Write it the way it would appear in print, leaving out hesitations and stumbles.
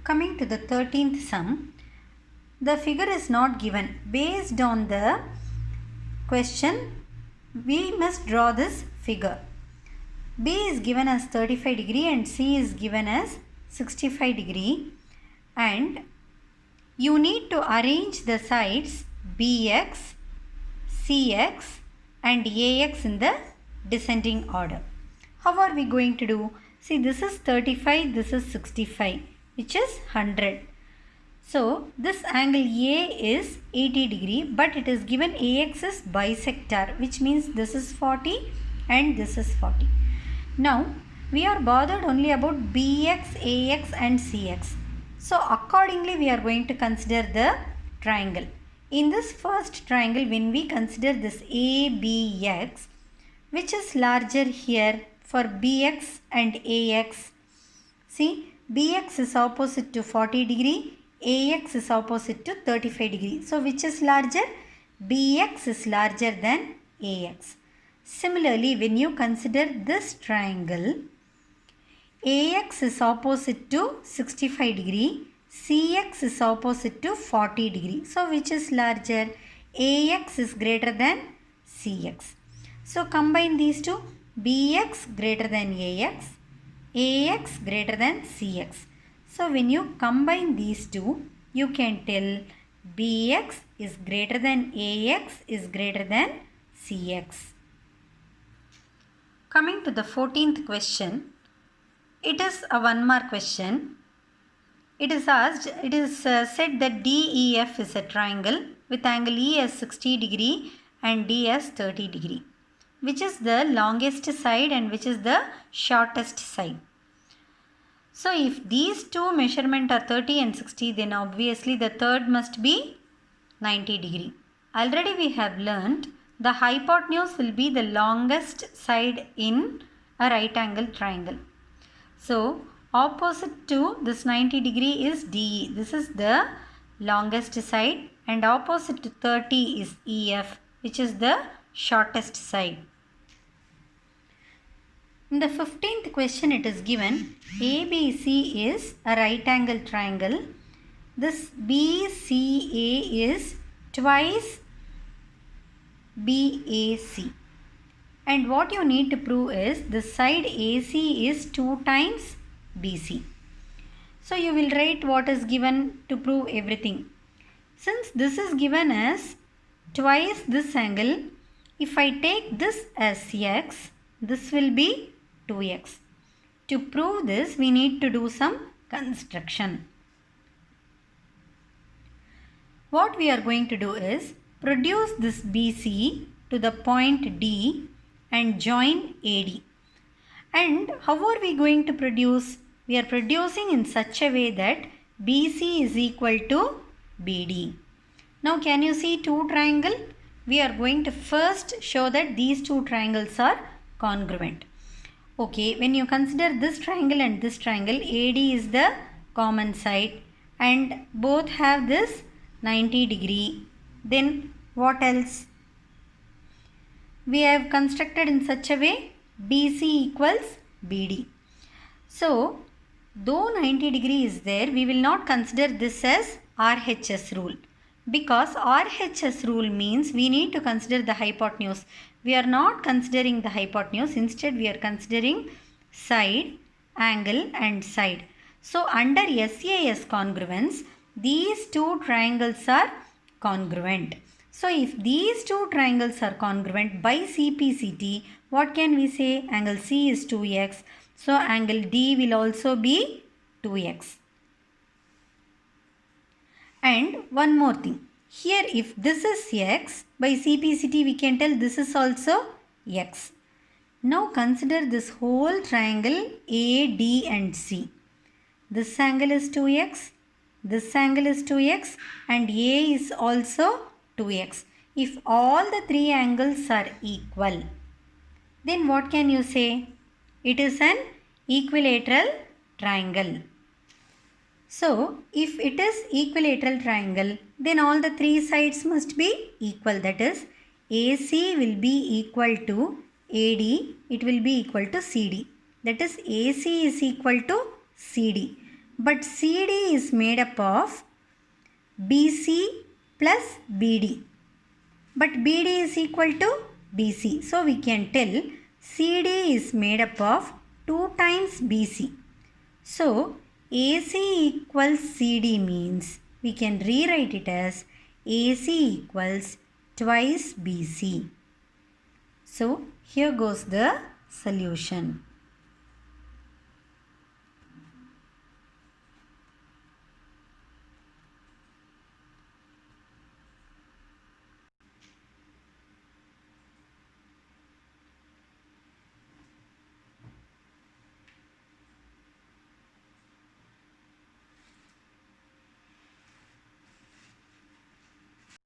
Coming to the 13th sum, the figure is not given. Based on the question, we must draw this figure. B is given as 35 degree and C is given as 65 degree, and you need to arrange the sides BX, CX and AX in the descending order. How are we going to do? See, this is 35, this is 65, which is 100. So, this angle A is 80 degree, but it is given AX is bisector, which means this is 40 and this is 40. Now, we are bothered only about BX, AX and CX. So, accordingly we are going to consider the triangle. In this first triangle, when we consider this ABX, which is larger here for BX and AX? See, BX is opposite to 40 degree, AX is opposite to 35 degree. So, which is larger? BX is larger than AX. Similarly, when you consider this triangle, AX is opposite to 65 degree, CX is opposite to 40 degree. So, which is larger? AX is greater than CX. So, combine these two, BX greater than AX greater than CX. So, when you combine these two, you can tell BX is greater than AX is greater than CX. Coming to the 14th question, it is a 1 mark question. It is said that DEF is a triangle with angle E as 60 degree and D as 30 degree. Which is the longest side and which is the shortest side? So, if these two measurements are 30 and 60, then obviously the third must be 90 degree. Already we have learnt the hypotenuse will be the longest side in a right angle triangle. So, opposite to this 90 degree is DE. This is the longest side, and opposite to 30 is EF, which is the shortest side. In the 15th question, it is given ABC is a right angle triangle. This BCA is twice BAC. And what you need to prove is the side AC is 2 times BC. So, you will write what is given to prove everything. Since this is given as twice this angle, if I take this as X, this will be 2x. To prove this, we need to do some construction. What we are going to do is produce this BC to the point D and join AD. And how are we going to produce? We are producing in such a way that BC is equal to BD. Now, can you see two triangles? We are going to first show that these two triangles are congruent. Okay, when you consider this triangle and this triangle, AD is the common side and both have this 90 degree. Then what else? We have constructed in such a way BC equals BD. So, though 90 degree is there, we will not consider this as RHS rule, because RHS rule means we need to consider the hypotenuse. We are not considering the hypotenuse, instead we are considering side, angle and side. So, under SAS congruence, these two triangles are congruent. So, if these two triangles are congruent by CPCT, what can we say? Angle C is 2x. So, angle D will also be 2x. And one more thing. Here, if this is x, by CPCT we can tell this is also x. Now, consider this whole triangle AD and C. This angle is 2x, this angle is 2x and A is also 2x. If all the three angles are equal, then what can you say? It is an equilateral triangle. So, if it is equilateral triangle, then all the three sides must be equal. That is, AC will be equal to AD, it will be equal to CD. That is, AC is equal to CD. but CD is made up of BC plus BD. But BD is equal to BC. So we can tell CD is made up of 2 times BC. So AC equals CD means we can rewrite it as AC equals twice BC. So here goes the solution.